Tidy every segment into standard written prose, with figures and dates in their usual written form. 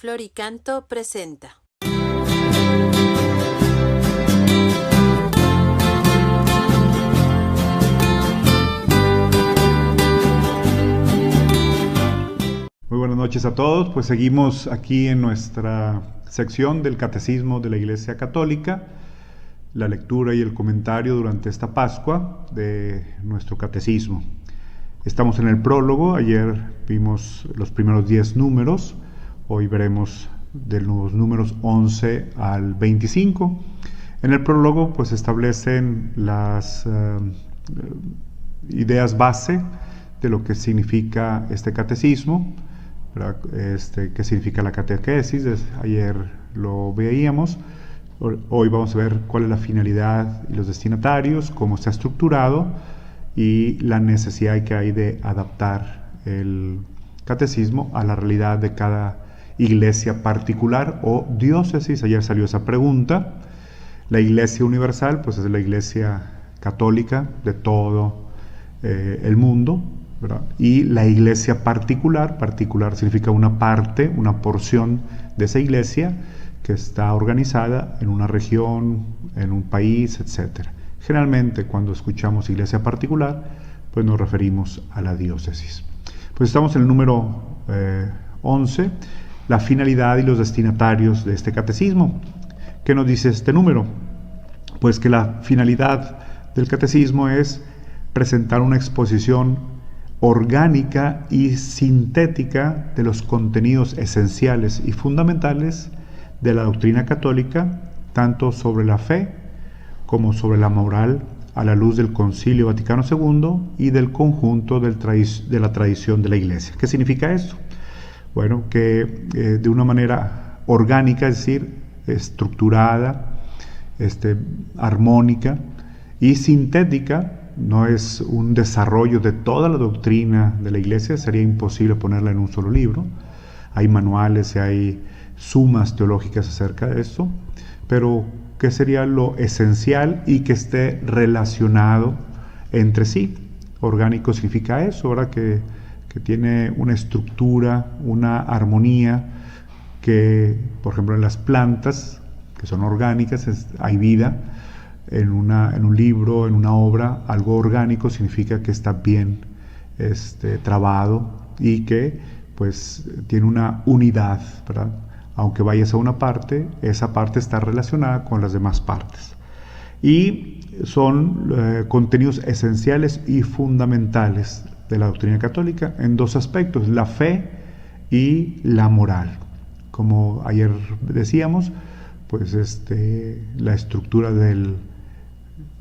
Floricanto presenta. Muy buenas noches a todos, pues seguimos aquí en nuestra sección del Catecismo de la Iglesia Católica, la lectura y el comentario durante esta Pascua de nuestro Catecismo. Estamos en el prólogo, ayer vimos los primeros 10 números, hoy veremos de los números 11 al 25. En el prólogo pues establecen las ideas base de lo que significa este catecismo, qué significa la catequesis. Ayer lo veíamos. Hoy vamos a ver cuál es la finalidad y los destinatarios, cómo está estructurado y la necesidad que hay de adaptar el catecismo a la realidad de cada iglesia particular o diócesis. Ayer salió esa pregunta. La iglesia universal pues es la iglesia católica de todo el mundo, ¿verdad? Y la iglesia particular significa una parte, una porción de esa iglesia que está organizada en una región, en un país, etc. Generalmente cuando escuchamos iglesia particular, pues nos referimos a la diócesis. Pues estamos en el número 11, la finalidad y los destinatarios de este catecismo. ¿Qué nos dice este número? Pues que la finalidad del catecismo es presentar una exposición orgánica y sintética de los contenidos esenciales y fundamentales de la doctrina católica, tanto sobre la fe como sobre la moral, a la luz del Concilio Vaticano II y del conjunto de la tradición de la Iglesia. ¿Qué significa esto? Bueno, que de una manera orgánica, es decir, estructurada, armónica y sintética. No es un desarrollo de toda la doctrina de la Iglesia, sería imposible ponerla en un solo libro. Hay manuales y hay sumas teológicas acerca de esto, pero ¿qué sería lo esencial y que esté relacionado entre sí? Orgánico significa eso, ¿verdad? Que tiene una estructura, una armonía, que por ejemplo en las plantas, que son orgánicas, hay vida. En un libro, en una obra, algo orgánico significa que está bien trabado y que pues tiene una unidad, ¿verdad? Aunque vayas a una parte, esa parte está relacionada con las demás partes. Y son contenidos esenciales y fundamentales de la doctrina católica en dos aspectos, la fe y la moral. Como ayer decíamos, pues la estructura del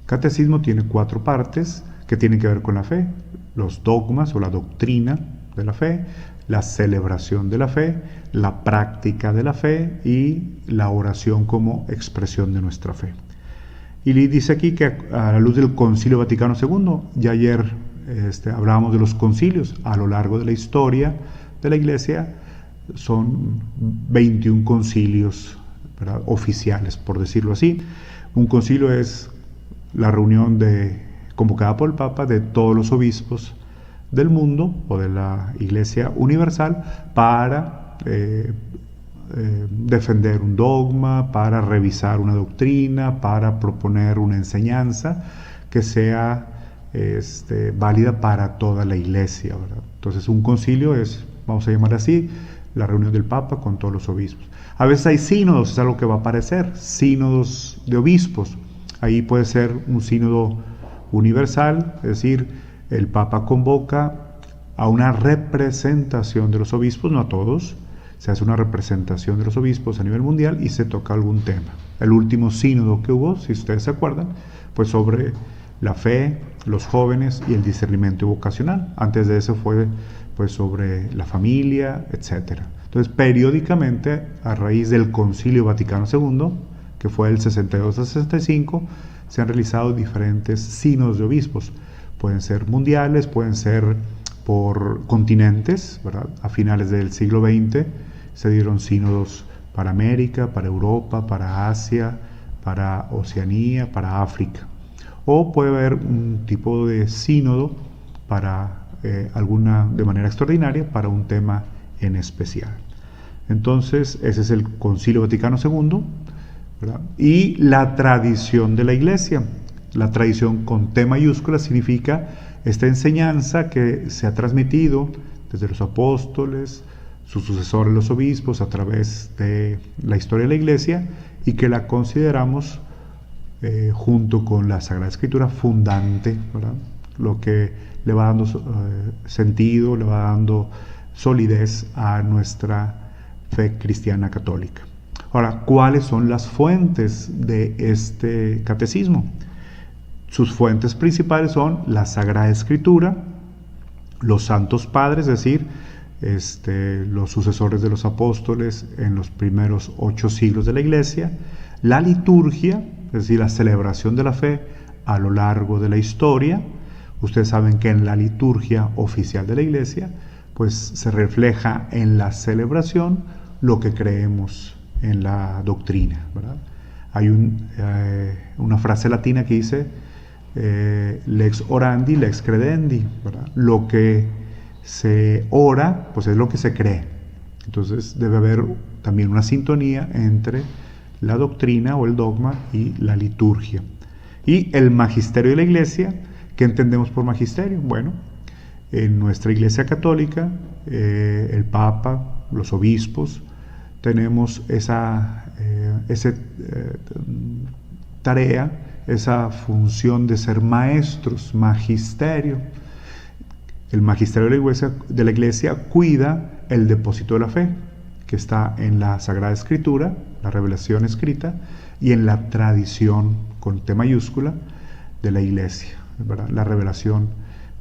catecismo tiene 4 partes que tienen que ver con la fe: los dogmas o la doctrina de la fe, la celebración de la fe, la práctica de la fe y la oración como expresión de nuestra fe. Y dice aquí que a la luz del Concilio Vaticano II, ya ayer hablábamos de los concilios a lo largo de la historia de la Iglesia, son 21 concilios, ¿verdad?, oficiales, por decirlo así. Un concilio es la reunión convocada por el Papa de todos los obispos del mundo o de la Iglesia Universal para defender un dogma, para revisar una doctrina, para proponer una enseñanza que sea válida para toda la Iglesia, ¿verdad? Entonces un concilio es, vamos a llamar así, la reunión del Papa con todos los obispos. A veces hay sínodos, es algo que va a aparecer, sínodos de obispos. Ahí puede ser un sínodo universal, es decir, el Papa convoca a una representación de los obispos, no a todos, se hace una representación de los obispos a nivel mundial y se toca algún tema. El último sínodo que hubo, si ustedes se acuerdan, pues sobre la fe, los jóvenes y el discernimiento vocacional. Antes de eso fue pues sobre la familia, etc. Entonces, periódicamente, a raíz del Concilio Vaticano II, que fue del 62 al 65, se han realizado diferentes sínodos de obispos. Pueden ser mundiales, pueden ser por continentes, ¿verdad? A finales del siglo XX se dieron sínodos para América, para Europa, para Asia, para Oceanía, para África. O puede haber un tipo de sínodo para de manera extraordinaria, para un tema en especial. Entonces, ese es el Concilio Vaticano II, ¿verdad? Y la tradición de la Iglesia. La tradición con T mayúscula significa esta enseñanza que se ha transmitido desde los apóstoles, sus sucesores los obispos, a través de la historia de la Iglesia, y que la consideramos junto con la Sagrada Escritura fundante, ¿verdad? Lo que le va dando sentido, le va dando solidez a nuestra fe cristiana católica. Ahora, ¿cuáles son las fuentes de este catecismo? Sus fuentes principales son la Sagrada Escritura, los santos padres, es decir, los sucesores de los apóstoles en los primeros 8 siglos de la Iglesia, la liturgia, es decir, la celebración de la fe a lo largo de la historia. Ustedes saben que en la liturgia oficial de la Iglesia, pues se refleja en la celebración lo que creemos en la doctrina, ¿verdad? Hay una frase latina que dice lex orandi, lex credendi, ¿verdad? Lo que se ora, pues es lo que se cree. Entonces debe haber también una sintonía entre la doctrina o el dogma y la liturgia. Y el magisterio de la Iglesia, ¿qué entendemos por magisterio? Bueno, en nuestra Iglesia católica, el Papa, los obispos, tenemos esa tarea, esa función de ser maestros, magisterio. El magisterio de la Iglesia cuida el depósito de la fe, que está en la Sagrada Escritura, la revelación escrita, y en la tradición, con T mayúscula, de la Iglesia, ¿verdad? La revelación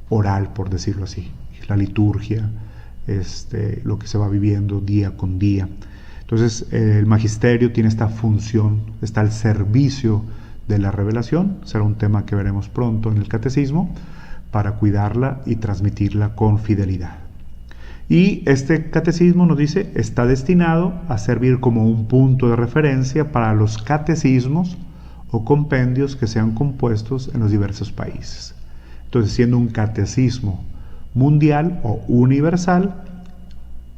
oral, por decirlo así, la liturgia, lo que se va viviendo día con día. Entonces, el magisterio tiene esta función, está al servicio de la revelación, será un tema que veremos pronto en el catecismo, para cuidarla y transmitirla con fidelidad. Y este catecismo nos dice, está destinado a servir como un punto de referencia para los catecismos o compendios que sean compuestos en los diversos países. Entonces, siendo un catecismo mundial o universal,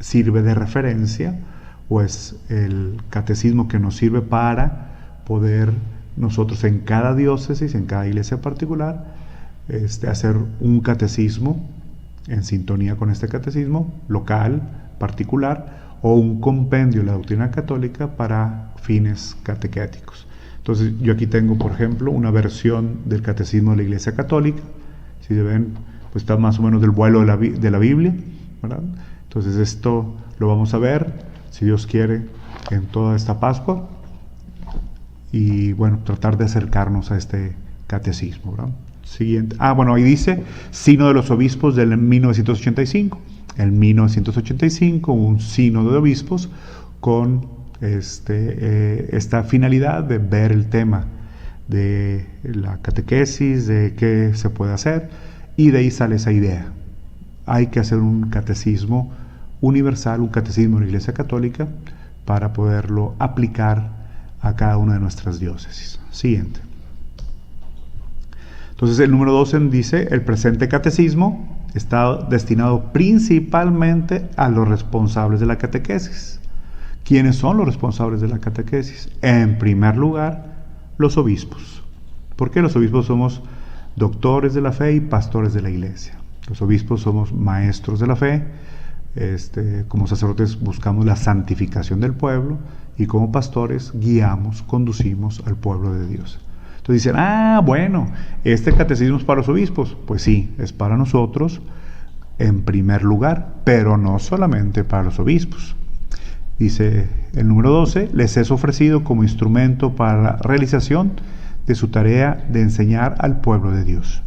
sirve de referencia, o es el catecismo que nos sirve para poder nosotros en cada diócesis, en cada iglesia particular, hacer un catecismo en sintonía con este catecismo local, particular, o un compendio de la doctrina católica para fines catequéticos. Entonces, yo aquí tengo, por ejemplo, una versión del catecismo de la Iglesia Católica. Si se ven, pues está más o menos del vuelo de la Biblia, ¿verdad? Entonces, esto lo vamos a ver, si Dios quiere, en toda esta Pascua. Y bueno, tratar de acercarnos a este catecismo, ¿verdad? Siguiente. Bueno, ahí dice Sínodo de los Obispos del 1985. En 1985, un sínodo de obispos con esta finalidad de ver el tema de la catequesis, de qué se puede hacer, y de ahí sale esa idea. Hay que hacer un catecismo universal, un catecismo de la Iglesia Católica, para poderlo aplicar a cada una de nuestras diócesis. Siguiente. Entonces el número 12 dice, el presente catecismo está destinado principalmente a los responsables de la catequesis. ¿Quiénes son los responsables de la catequesis? En primer lugar, los obispos. ¿Por qué? Los obispos somos doctores de la fe y pastores de la Iglesia. Los obispos somos maestros de la fe. Como sacerdotes buscamos la santificación del pueblo, y como pastores guiamos, conducimos al pueblo de Dios. Entonces dicen, bueno, este catecismo es para los obispos. Pues sí, es para nosotros en primer lugar, pero no solamente para los obispos. Dice el número 12, les es ofrecido como instrumento para la realización de su tarea de enseñar al pueblo de Dios.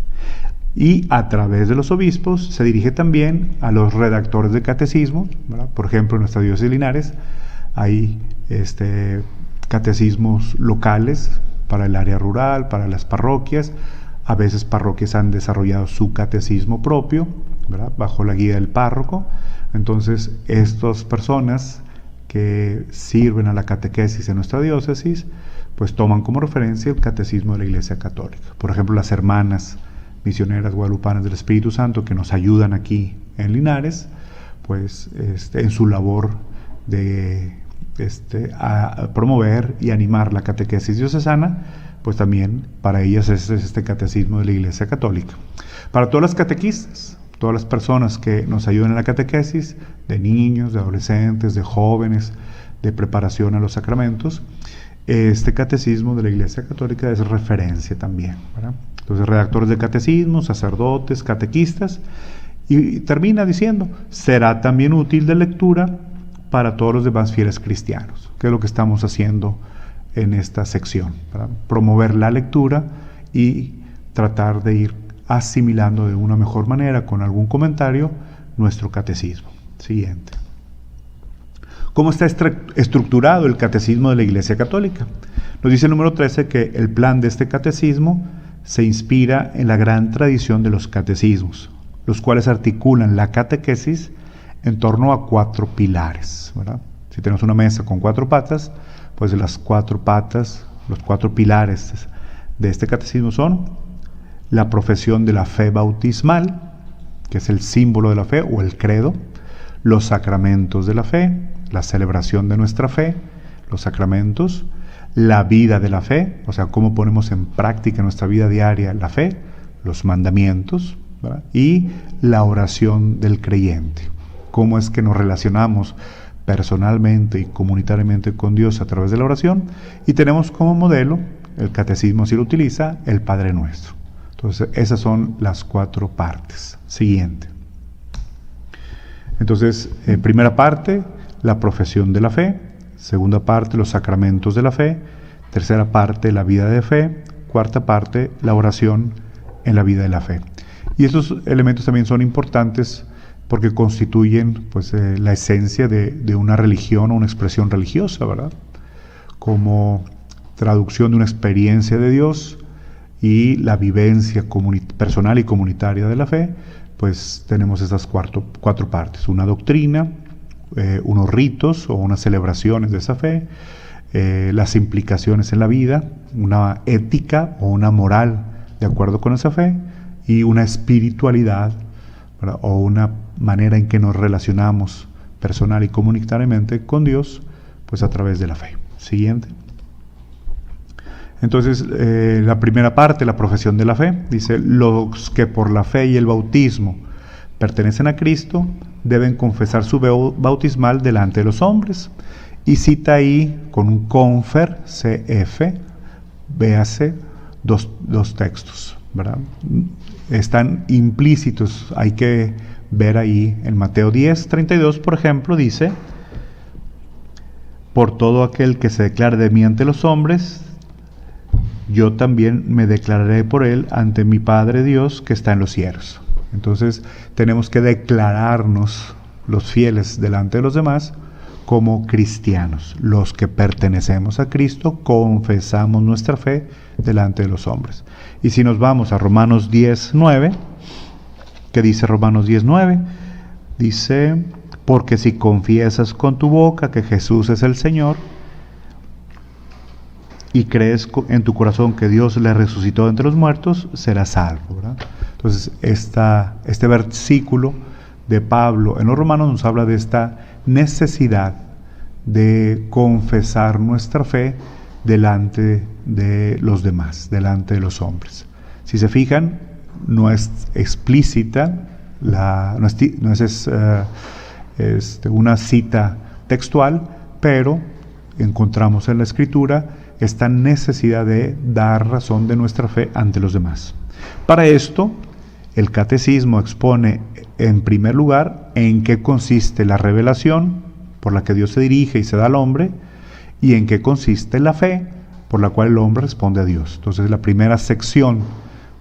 Y a través de los obispos se dirige también a los redactores de catecismos, ¿verdad? Por ejemplo, en nuestra diócesis de Linares hay catecismos locales para el área rural, para las parroquias. A veces parroquias han desarrollado su catecismo propio, ¿verdad? Bajo la guía del párroco. Entonces, estas personas que sirven a la catequesis en nuestra diócesis, pues toman como referencia el catecismo de la Iglesia Católica. Por ejemplo, las hermanas misioneras guadalupanas del Espíritu Santo que nos ayudan aquí en Linares, pues en su labor a promover y animar la catequesis diocesana, pues también para ellas es este catecismo de la Iglesia Católica. Para todas las catequistas, todas las personas que nos ayudan en la catequesis, de niños, de adolescentes, de jóvenes, de preparación a los sacramentos, este catecismo de la Iglesia Católica es referencia también, ¿verdad? Entonces, redactores de catecismos, sacerdotes, catequistas, y termina diciendo, será también útil de lectura para todos los demás fieles cristianos, que es lo que estamos haciendo en esta sección, ¿verdad? Promover la lectura y tratar de ir asimilando de una mejor manera, con algún comentario, nuestro catecismo. Siguiente. ¿Cómo está estructurado el catecismo de la Iglesia Católica? Nos dice el número 13 que el plan de este catecismo se inspira en la gran tradición de los catecismos, los cuales articulan la catequesis en torno a 4 pilares, ¿verdad? Si tenemos una mesa con 4 patas, pues las 4 patas, los 4 pilares de este catecismo son la profesión de la fe bautismal, que es el símbolo de la fe o el credo, los sacramentos de la fe, la celebración de nuestra fe, los sacramentos, la vida de la fe, o sea, cómo ponemos en práctica en nuestra vida diaria la fe, los mandamientos, ¿verdad? Y la oración del creyente, cómo es que nos relacionamos personalmente y comunitariamente con Dios a través de la oración, y tenemos como modelo, el catecismo así lo utiliza, el Padre Nuestro. Entonces, esas son las 4 partes. Siguiente. Entonces, primera parte, la profesión de la fe. Segunda parte, los sacramentos de la fe. Tercera parte, la vida de fe. Cuarta parte, la oración en la vida de la fe. Y estos elementos también son importantes porque constituyen pues, la esencia de una religión o una expresión religiosa, ¿verdad? Como traducción de una experiencia de Dios y la vivencia personal y comunitaria de la fe, pues tenemos estas 4 partes. Una doctrina, unos ritos o unas celebraciones de esa fe, las implicaciones en la vida, una ética o una moral de acuerdo con esa fe, y una espiritualidad, ¿verdad? O una manera en que nos relacionamos personal y comunitariamente con Dios, pues a través de la fe. Siguiente. Entonces, la primera parte, la profesión de la fe, dice, los que por la fe y el bautismo pertenecen a Cristo, deben confesar su bautismal delante de los hombres. Y cita ahí con un confer, CF, véase, dos textos, ¿verdad? Están implícitos, hay que ver ahí en Mateo 10:32, por ejemplo, dice, por todo aquel que se declare de mí ante los hombres, yo también me declararé por él ante mi Padre Dios que está en los cielos. Entonces tenemos que declararnos los fieles delante de los demás como cristianos. Los que pertenecemos a Cristo confesamos nuestra fe delante de los hombres. Y si nos vamos a Romanos 10:9, ¿qué dice Romanos 10:9? Dice, porque si confiesas con tu boca que Jesús es el Señor y crees en tu corazón que Dios le resucitó de entre los muertos, serás salvo, ¿verdad? Entonces, este versículo de Pablo en los Romanos nos habla de esta necesidad de confesar nuestra fe delante de los demás, delante de los hombres. Si se fijan, no es explícita, no es una cita textual, pero encontramos en la Escritura esta necesidad de dar razón de nuestra fe ante los demás. Para esto, el catecismo expone en primer lugar en qué consiste la revelación por la que Dios se dirige y se da al hombre, y en qué consiste la fe por la cual el hombre responde a Dios. Entonces, la primera sección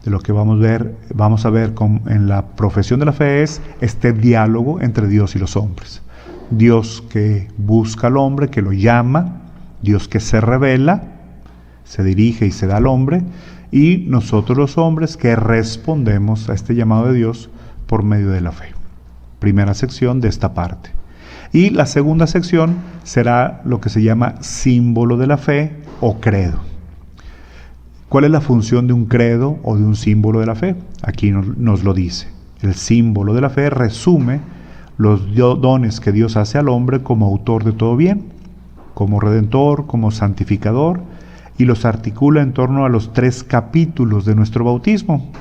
de lo que vamos a ver en la profesión de la fe es este diálogo entre Dios y los hombres. Dios que busca al hombre, que lo llama, Dios que se revela, se dirige y se da al hombre, y nosotros los hombres que respondemos a este llamado de Dios por medio de la fe. Primera sección de esta parte. Y la segunda sección será lo que se llama símbolo de la fe o credo. ¿Cuál es la función de un credo o de un símbolo de la fe? Aquí nos lo dice. El símbolo de la fe resume los dones que Dios hace al hombre como autor de todo bien, como redentor, como santificador, y los articula en torno a los 3 capítulos de nuestro bautismo.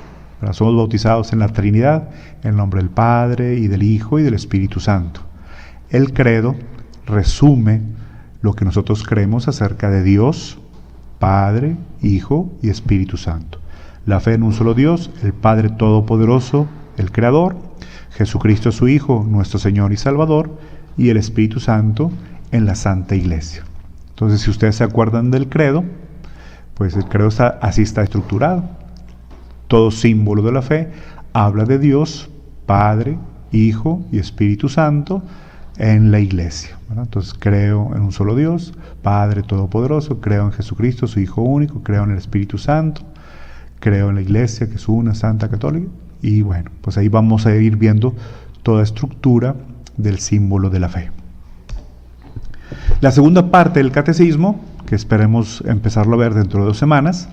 Somos bautizados en la Trinidad, en el nombre del Padre, y del Hijo, y del Espíritu Santo. El credo resume lo que nosotros creemos acerca de Dios, Padre, Hijo y Espíritu Santo. La fe en un solo Dios, el Padre Todopoderoso, el Creador, Jesucristo su Hijo, nuestro Señor y Salvador, y el Espíritu Santo en la Santa Iglesia. Entonces, si ustedes se acuerdan del credo, pues el credo así está estructurado. Todo símbolo de la fe habla de Dios, Padre, Hijo y Espíritu Santo en la Iglesia, ¿verdad? Entonces, creo en un solo Dios, Padre Todopoderoso, creo en Jesucristo, su Hijo único, creo en el Espíritu Santo, creo en la Iglesia, que es una, santa, católica, y bueno, pues ahí vamos a ir viendo toda estructura del símbolo de la fe. La segunda parte del catecismo, que esperemos empezarlo a ver dentro de 2 semanas,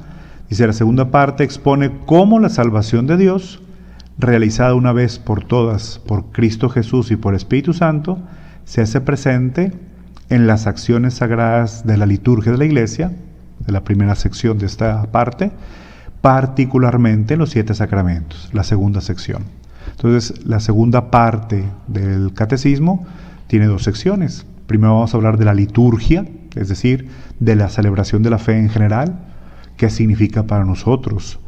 dice: la segunda parte expone cómo la salvación de Dios, realizada una vez por todas por Cristo Jesús y por Espíritu Santo, se hace presente en las acciones sagradas de la liturgia de la Iglesia, de la primera sección de esta parte, particularmente en los 7 sacramentos, la segunda sección. Entonces, la segunda parte del catecismo tiene 2 secciones. Primero vamos a hablar de la liturgia, es decir, de la celebración de la fe en general, qué significa para nosotros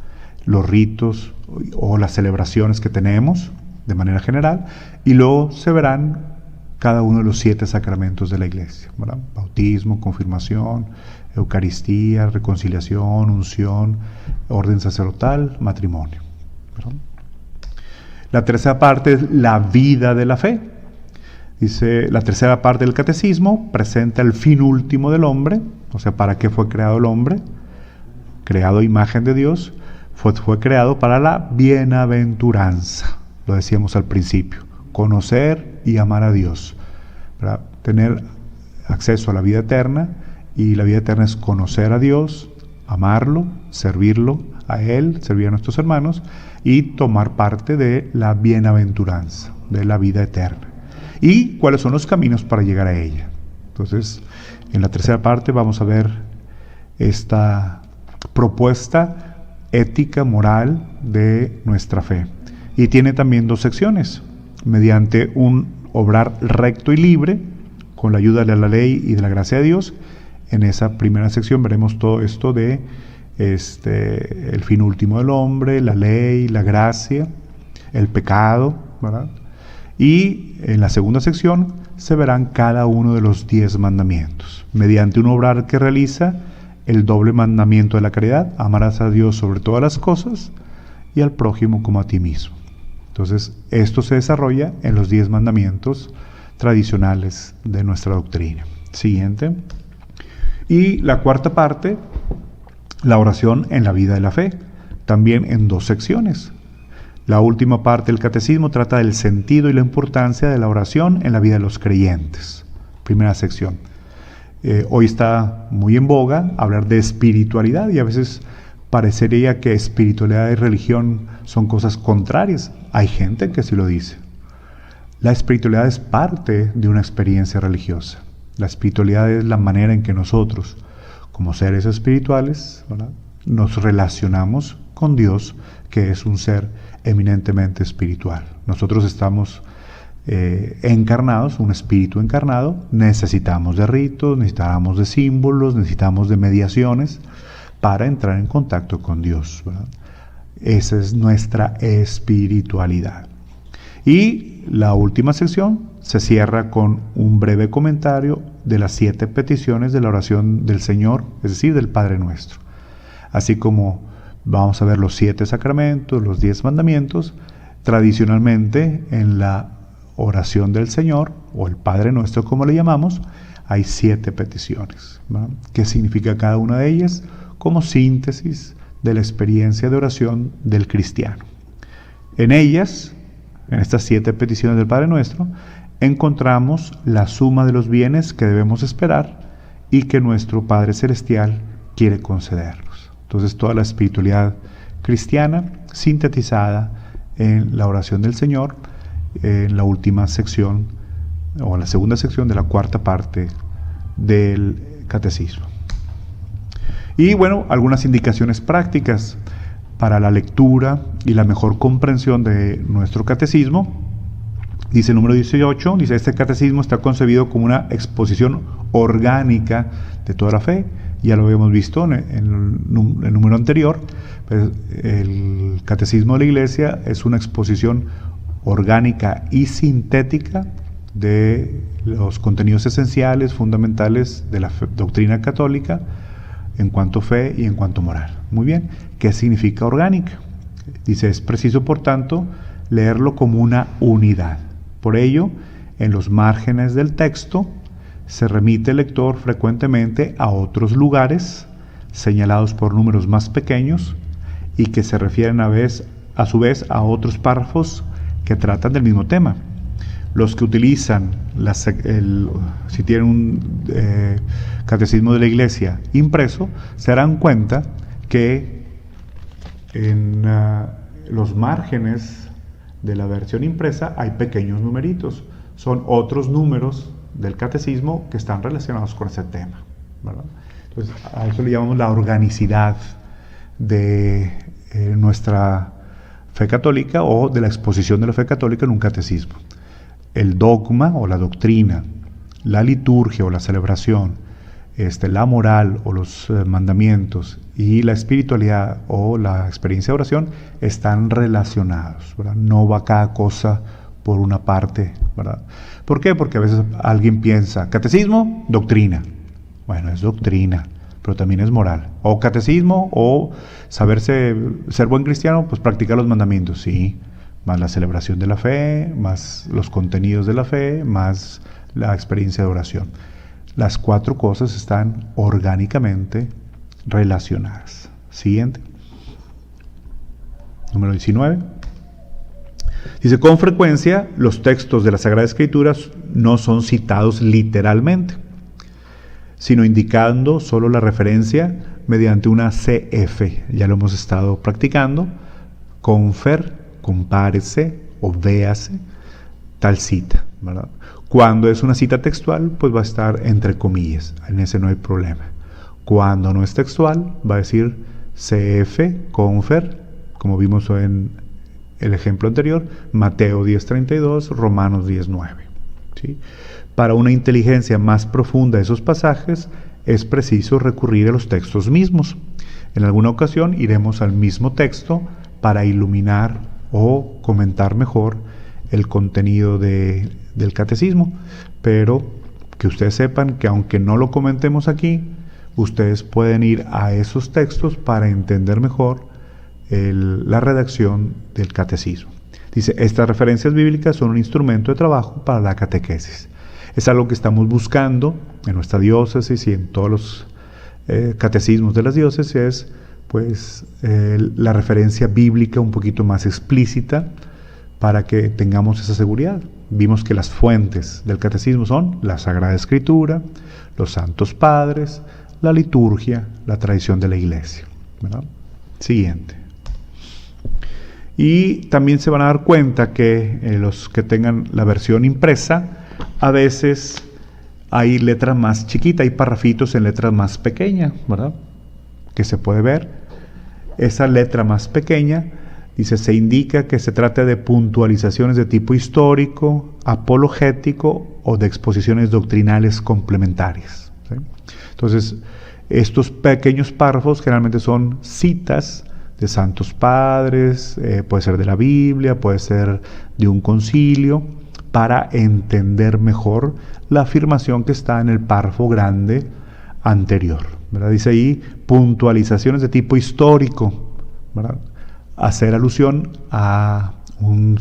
los ritos o las celebraciones que tenemos de manera general, y luego se verán cada uno de los 7 sacramentos de la Iglesia, ¿verdad? Bautismo, confirmación, Eucaristía, reconciliación, unción, orden sacerdotal, matrimonio, ¿verdad? La tercera parte es la vida de la fe. Dice, la tercera parte del catecismo presenta el fin último del hombre, o sea, ¿para qué fue creado el hombre? Creado a imagen de Dios, fue creado para la bienaventuranza, lo decíamos al principio, conocer y amar a Dios, ¿verdad? Tener acceso a la vida eterna, y la vida eterna es conocer a Dios, amarlo, servirlo a Él, servir a nuestros hermanos, y tomar parte de la bienaventuranza, de la vida eterna. ¿Y cuáles son los caminos para llegar a ella? Entonces, en la tercera parte vamos a ver esta propuesta ética, moral de nuestra fe. Y tiene también 2 secciones, mediante un obrar recto y libre, con la ayuda de la ley y de la gracia de Dios. En esa primera sección veremos todo esto de el fin último del hombre, la ley, la gracia, el pecado, ¿verdad? Y en la segunda sección se verán cada uno de los 10 mandamientos, mediante un obrar que realiza el doble mandamiento de la caridad: amarás a Dios sobre todas las cosas y al prójimo como a ti mismo. Entonces, esto se desarrolla en los 10 mandamientos tradicionales de nuestra doctrina. Siguiente. Y la cuarta parte, la oración en la vida de la fe, también en 2 secciones. La última parte del catecismo trata del sentido y la importancia de la oración en la vida de los creyentes. Primera sección. Hoy está muy en boga hablar de espiritualidad, y a veces parecería que espiritualidad y religión son cosas contrarias. Hay gente que sí lo dice. La espiritualidad es parte de una experiencia religiosa. La espiritualidad es la manera en que nosotros, como seres espirituales, ¿verdad?, nos relacionamos con Dios, que es un ser eminentemente espiritual. Nosotros estamos encarnados, un espíritu encarnado, necesitamos de ritos, necesitamos de símbolos, necesitamos de mediaciones para entrar en contacto con Dios, ¿verdad? Esa es nuestra espiritualidad. Y la última sección se cierra con un breve comentario de las 7 peticiones de la oración del Señor, es decir, del Padre Nuestro. Así como vamos a ver los 7 sacramentos, los 10 mandamientos, tradicionalmente en la oración del Señor, o el Padre Nuestro como le llamamos, hay 7 peticiones, ¿verdad? ¿Qué significa cada una de ellas? Como síntesis de la experiencia de oración del cristiano. En ellas, en estas 7 peticiones del Padre Nuestro, encontramos la suma de los bienes que debemos esperar y que nuestro Padre Celestial quiere concedernos. Entonces, toda la espiritualidad cristiana sintetizada en la oración del Señor, en la última sección, o en la segunda sección de la cuarta parte del catecismo. Y bueno, algunas indicaciones prácticas para la lectura y la mejor comprensión de nuestro catecismo. Dice el número 18, dice: este catecismo está concebido como una exposición orgánica de toda la fe. Ya lo habíamos visto en el número anterior. Pues el catecismo de la Iglesia es una exposición orgánica y sintética de los contenidos esenciales, fundamentales de la doctrina católica en cuanto a fe y en cuanto a moral. Muy bien, ¿qué significa orgánica? Dice: es preciso, por tanto, leerlo como una unidad. Por ello, en los márgenes del texto se remite el lector frecuentemente a otros lugares señalados por números más pequeños y que se refieren a su vez a otros párrafos que tratan del mismo tema. Los que utilizan, si tienen un catecismo de la Iglesia impreso, se darán cuenta que en los márgenes de la versión impresa hay pequeños numeritos. Son otros números del catecismo que están relacionados con ese tema, ¿verdad? Entonces, a eso le llamamos la organicidad de nuestra fe católica, o de la exposición de la fe católica en un catecismo. El dogma o la doctrina, la liturgia o la celebración, la moral o los mandamientos, y la espiritualidad o la experiencia de oración están relacionados, ¿verdad? No va cada cosa por una parte, ¿verdad? ¿Por qué? Porque a veces alguien piensa, catecismo, doctrina. Bueno, es doctrina, pero también es moral. O catecismo, o ser buen cristiano, pues practicar los mandamientos, sí. Más la celebración de la fe, más los contenidos de la fe, más la experiencia de oración. Las cuatro cosas están orgánicamente relacionadas. Siguiente. Número 19. Dice: con frecuencia los textos de la Sagrada Escritura no son citados literalmente, sino indicando solo la referencia mediante una CF. Ya lo hemos estado practicando. Confer, compárese o véase tal cita, ¿verdad? Cuando es una cita textual, pues va a estar entre comillas, en ese no hay problema. Cuando no es textual, va a decir CF, confer, como vimos en el ejemplo anterior, Mateo 10:32, Romanos 10:9. ¿Sí? Para una inteligencia más profunda de esos pasajes, es preciso recurrir a los textos mismos. En alguna ocasión iremos al mismo texto para iluminar o comentar mejor el contenido del catecismo, pero que ustedes sepan que aunque no lo comentemos aquí, ustedes pueden ir a esos textos para entender mejor la redacción del catecismo. Dice: estas referencias bíblicas son un instrumento de trabajo para la catequesis. Es algo que estamos buscando en nuestra diócesis y en todos los catecismos de las diócesis, pues la referencia bíblica un poquito más explícita para que tengamos esa seguridad. Vimos que las fuentes del catecismo son la Sagrada Escritura, los Santos Padres, la liturgia, la tradición de la Iglesia, ¿verdad? Siguiente. Y también se van a dar cuenta que los que tengan la versión impresa, a veces hay letra más chiquita, hay parrafitos en letra más pequeña, ¿verdad? Que se puede ver. Esa letra más pequeña, dice, se indica que se trata de puntualizaciones de tipo histórico, apologético o de exposiciones doctrinales complementarias, ¿sí? Entonces, estos pequeños párrafos generalmente son citas de santos padres, puede ser de la Biblia, puede ser de un concilio, para entender mejor la afirmación que está en el párrafo grande anterior, ¿verdad? Dice ahí puntualizaciones de tipo histórico, ¿verdad? Hacer alusión a un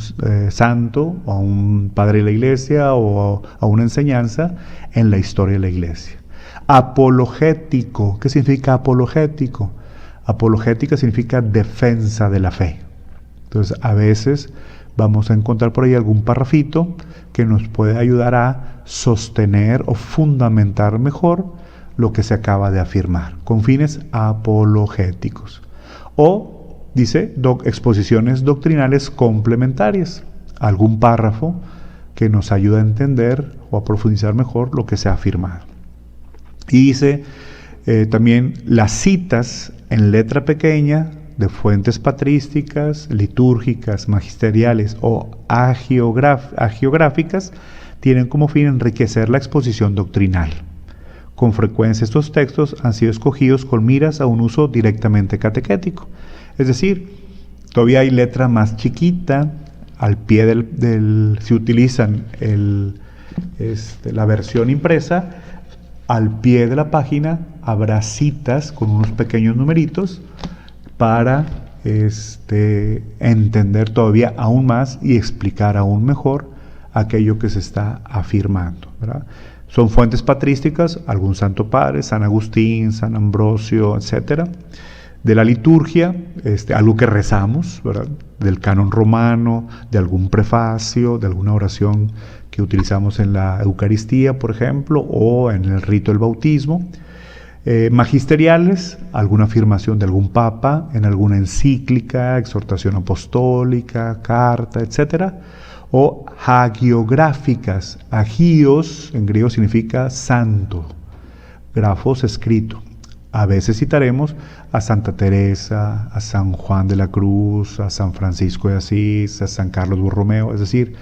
santo, o a un padre de la Iglesia, o a una enseñanza en la historia de la Iglesia. Apologético, ¿qué significa apologético? Apologética significa defensa de la fe. Entonces, a veces vamos a encontrar por ahí algún parrafito que nos puede ayudar a sostener o fundamentar mejor lo que se acaba de afirmar, con fines apologéticos. O, dice, exposiciones doctrinales complementarias. algún párrafo que nos ayuda a entender o a profundizar mejor lo que se ha afirmado. Y dice también las citas en letra pequeña de fuentes patrísticas, litúrgicas, magisteriales o hagiográficas tienen como fin enriquecer la exposición doctrinal. Con frecuencia estos textos han sido escogidos con miras a un uso directamente catequético. Es decir, todavía hay letra más chiquita al pie si utilizan la versión impresa, al pie de la página habrá citas con unos pequeños numeritos para entender todavía aún más y explicar aún mejor aquello que se está afirmando, ¿verdad? Son fuentes patrísticas, algún santo padre, San Agustín, San Ambrosio, etc. De la liturgia, algo que rezamos, ¿verdad? Del canon romano, de algún prefacio, de alguna oración que utilizamos en la Eucaristía, por ejemplo, o en el rito del bautismo. Magisteriales, alguna afirmación de algún papa, en alguna encíclica, exhortación apostólica, carta, etc. O hagiográficas. Hagios en griego significa santo, grafos escrito. A veces citaremos a Santa Teresa, a San Juan de la Cruz, a San Francisco de Asís, a San Carlos Borromeo, es decir,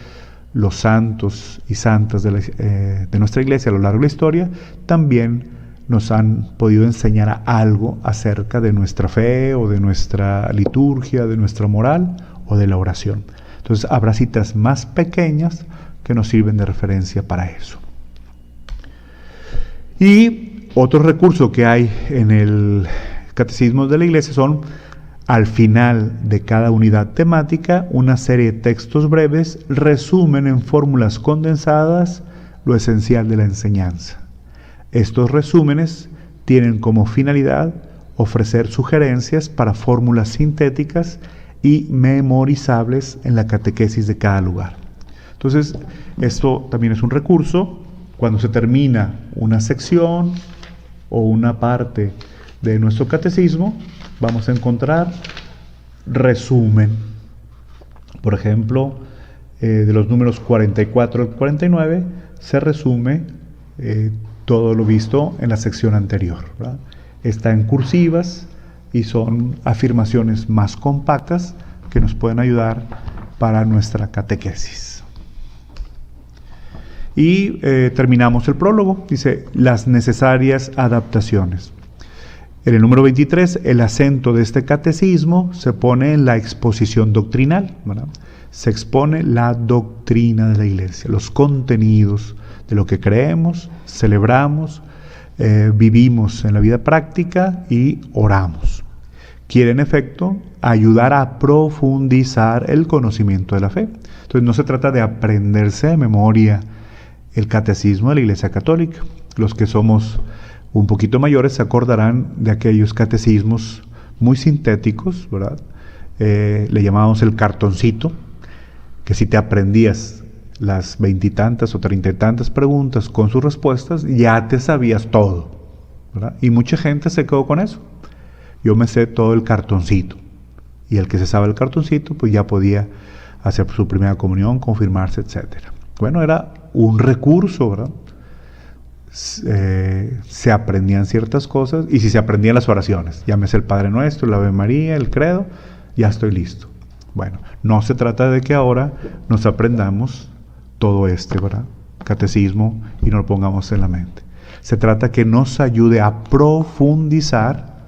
los santos y santas de nuestra iglesia a lo largo de la historia también nos han podido enseñar algo acerca de nuestra fe o de nuestra liturgia, de nuestra moral o de la oración. Entonces habrá citas más pequeñas que nos sirven de referencia para eso. Y otro recurso que hay en el Catecismo de la Iglesia son, al final de cada unidad temática, una serie de textos breves resumen en fórmulas condensadas lo esencial de la enseñanza. Estos resúmenes tienen como finalidad ofrecer sugerencias para fórmulas sintéticas y memorizables en la catequesis de cada lugar. Entonces, esto también es un recurso. Cuando se termina una sección o una parte de nuestro catecismo, vamos a encontrar resumen. Por ejemplo, de los números 44 al 49 se resume todo lo visto en la sección anterior, ¿verdad? Está en cursivas y son afirmaciones más compactas que nos pueden ayudar para nuestra catequesis. Y terminamos el prólogo. Dice, las necesarias adaptaciones. En el número 23, el acento de este catecismo se pone en la exposición doctrinal, ¿verdad? Se expone la doctrina de la Iglesia, los contenidos de lo que creemos, celebramos, vivimos en la vida práctica y oramos. Quiere, en efecto, ayudar a profundizar el conocimiento de la fe. Entonces, no se trata de aprenderse de memoria el catecismo de la Iglesia Católica. Los que somos un poquito mayores se acordarán de aquellos catecismos muy sintéticos, ¿verdad? Le llamábamos el cartoncito, que si te aprendías las 20 y tantas o 30 y tantas preguntas con sus respuestas, ya te sabías todo, ¿verdad? Y mucha gente se quedó con eso. Yo me sé todo el cartoncito. Y el que se sabe el cartoncito, pues ya podía hacer su primera comunión, confirmarse, etc. Bueno, era un recurso, ¿verdad? Se aprendían ciertas cosas, y si se aprendían las oraciones, llámese el Padre Nuestro, el Ave María, el Credo, ya estoy listo. Bueno, no se trata de que ahora nos aprendamos todo ¿verdad? Catecismo y nos lo pongamos en la mente. Se trata que nos ayude a profundizar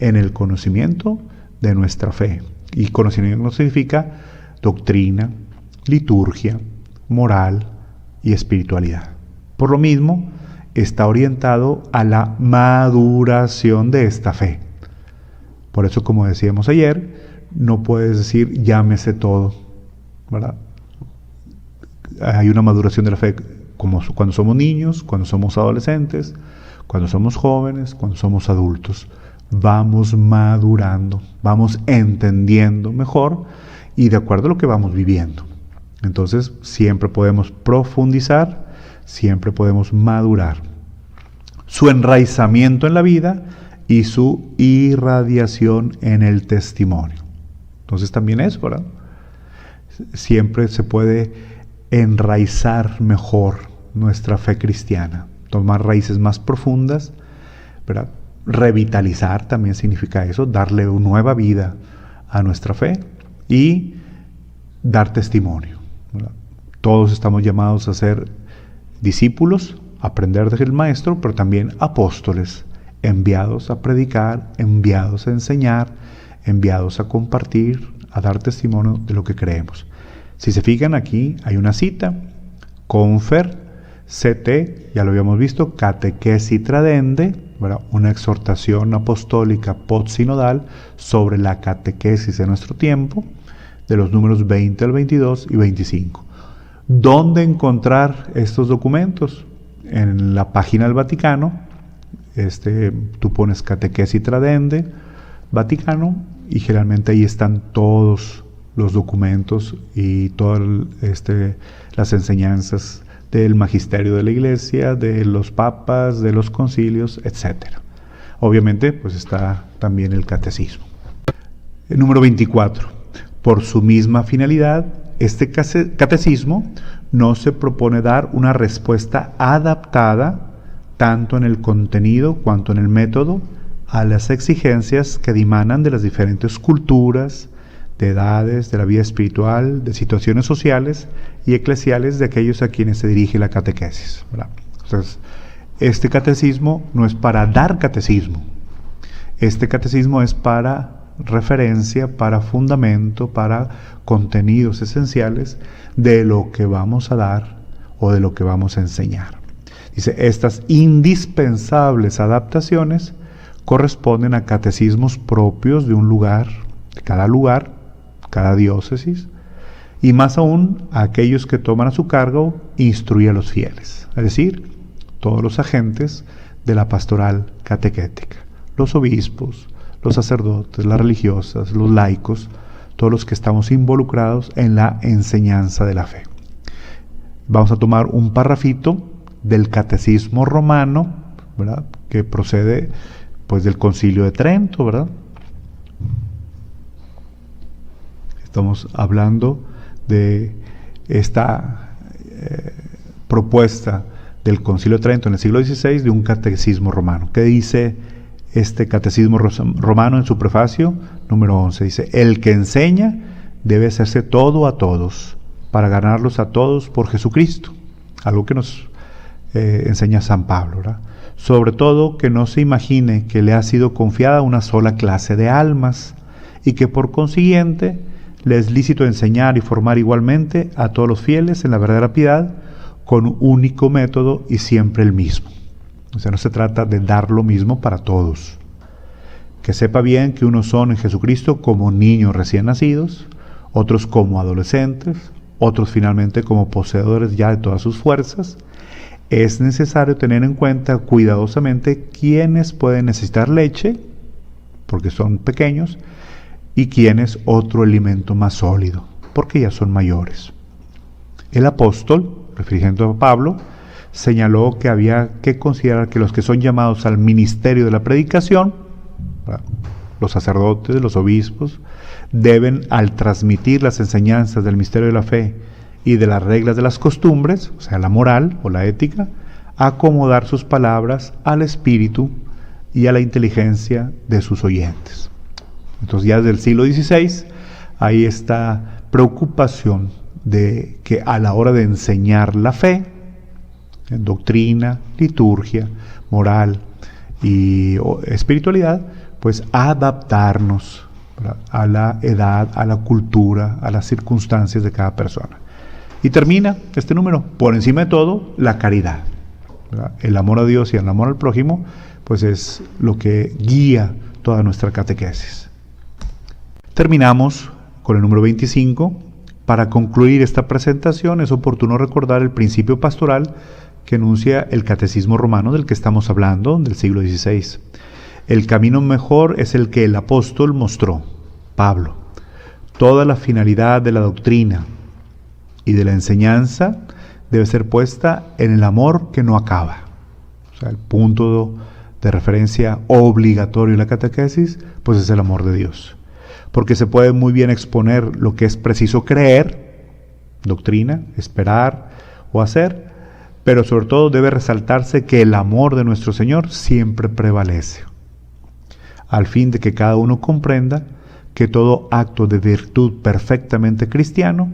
en el conocimiento de nuestra fe. Y conocimiento no significa doctrina, liturgia, moral y espiritualidad. Por lo mismo, está orientado a la maduración de esta fe. Por eso, como decíamos ayer, no puedes decir llámese todo, ¿verdad? Hay una maduración de la fe como cuando somos niños, cuando somos adolescentes, cuando somos jóvenes, cuando somos adultos. Vamos madurando, vamos entendiendo mejor y de acuerdo a lo que vamos viviendo. Entonces, siempre podemos profundizar, siempre podemos madurar. Su enraizamiento en la vida y su irradiación en el testimonio. Entonces también es, ¿verdad? siempre se puede enraizar mejor nuestra fe cristiana, tomar raíces más profundas, ¿verdad? Revitalizar también significa eso, darle una nueva vida a nuestra fe y dar testimonio, ¿verdad? Todos estamos llamados a ser discípulos, aprender del Maestro, pero también apóstoles, enviados a predicar, enviados a enseñar, enviados a compartir, a dar testimonio de lo que creemos. Si se fijan aquí, hay una cita, Confer, CT, ya lo habíamos visto, Catequesi Tradende, ¿verdad? Una exhortación apostólica postsinodal sobre la catequesis de nuestro tiempo, de los números 20 al 22 y 25. ¿Dónde encontrar estos documentos? En la página del Vaticano, tú pones Catequesi Tradende, Vaticano, y generalmente ahí están todos los documentos y todas las enseñanzas del magisterio de la Iglesia, de los papas, de los concilios, etc. Obviamente, pues está también el catecismo. El número 24. Por su misma finalidad, este catecismo no se propone dar una respuesta adaptada, tanto en el contenido cuanto en el método, a las exigencias que dimanan de las diferentes culturas, de edades, de la vida espiritual, de situaciones sociales y eclesiales de aquellos a quienes se dirige la catequesis, ¿verdad? Entonces, este catecismo no es para dar catecismo. Este catecismo es para referencia, para fundamento, para contenidos esenciales de lo que vamos a dar o de lo que vamos a enseñar. Dice, estas indispensables adaptaciones corresponden a catecismos propios de un lugar, de cada diócesis, y más aún a aquellos que toman a su cargo instruir a los fieles, es decir, todos los agentes de la pastoral catequética, los obispos, los sacerdotes, las religiosas, los laicos, todos los que estamos involucrados en la enseñanza de la fe. Vamos a tomar un parrafito del Catecismo Romano, ¿verdad?, que procede pues del Concilio de Trento, ¿verdad? Estamos hablando de esta propuesta del Concilio de Trento en el siglo XVI de un catecismo romano. ¿Qué dice este catecismo romano en su prefacio? Número 11, dice, el que enseña debe hacerse todo a todos, para ganarlos a todos por Jesucristo. Algo que nos enseña San Pablo, ¿verdad? Sobre todo que no se imagine que le ha sido confiada una sola clase de almas y que por consiguiente le es lícito enseñar y formar igualmente a todos los fieles en la verdadera piedad con un único método y siempre el mismo. O sea, no se trata de dar lo mismo para todos. Que sepa bien que unos son en Jesucristo como niños recién nacidos, otros como adolescentes, otros finalmente como poseedores ya de todas sus fuerzas. Es necesario tener en cuenta cuidadosamente quiénes pueden necesitar leche, porque son pequeños, y quiénes otro alimento más sólido, porque ya son mayores. El apóstol, refiriendo a Pablo, señaló que había que considerar que los que son llamados al ministerio de la predicación, los sacerdotes, los obispos, deben, al transmitir las enseñanzas del misterio de la fe y de las reglas de las costumbres, o sea, la moral o la ética, acomodar sus palabras al espíritu y a la inteligencia de sus oyentes. Entonces ya desde el siglo XVI hay esta preocupación de que a la hora de enseñar la fe, en doctrina, liturgia, moral y espiritualidad, pues adaptarnos, ¿verdad?, a la edad, a la cultura, a las circunstancias de cada persona. Y termina este número, por encima de todo, la caridad, ¿verdad? El amor a Dios y el amor al prójimo, pues es lo que guía toda nuestra catequesis. Terminamos con el número 25. Para concluir esta presentación es oportuno recordar el principio pastoral que enuncia el Catecismo Romano del que estamos hablando, del siglo XVI. El camino mejor es el que el apóstol mostró, Pablo. Toda la finalidad de la doctrina y de la enseñanza debe ser puesta en el amor que no acaba. O sea, el punto de referencia obligatorio en la catequesis, pues es el amor de Dios. Porque se puede muy bien exponer lo que es preciso creer, doctrina, esperar o hacer, pero sobre todo debe resaltarse que el amor de nuestro Señor siempre prevalece, al fin de que cada uno comprenda que todo acto de virtud perfectamente cristiano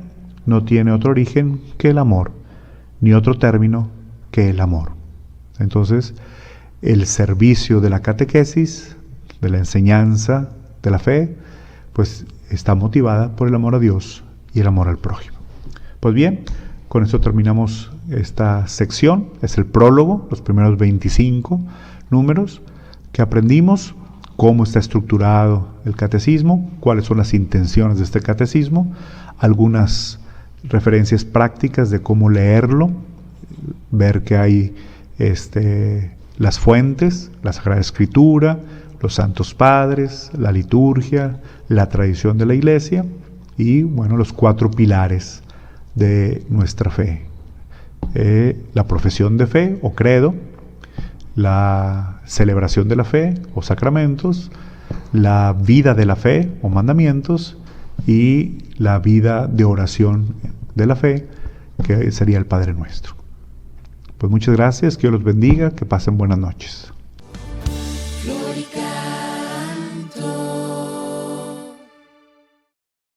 no tiene otro origen que el amor, ni otro término que el amor. Entonces, el servicio de la catequesis, de la enseñanza de la fe, pues está motivada por el amor a Dios y el amor al prójimo. Pues bien, con esto terminamos esta sección. Es el prólogo, los primeros 25 números que aprendimos, cómo está estructurado el catecismo, cuáles son las intenciones de este catecismo, algunas referencias prácticas de cómo leerlo, ver que hay las fuentes, la Sagrada Escritura, los Santos Padres, la liturgia, la tradición de la Iglesia y, bueno, los 4 pilares de nuestra fe. La profesión de fe o credo, la celebración de la fe o sacramentos, la vida de la fe o mandamientos y la vida de oración de la fe, que sería el Padre Nuestro. Pues muchas gracias, que Dios los bendiga, que pasen buenas noches. Florica.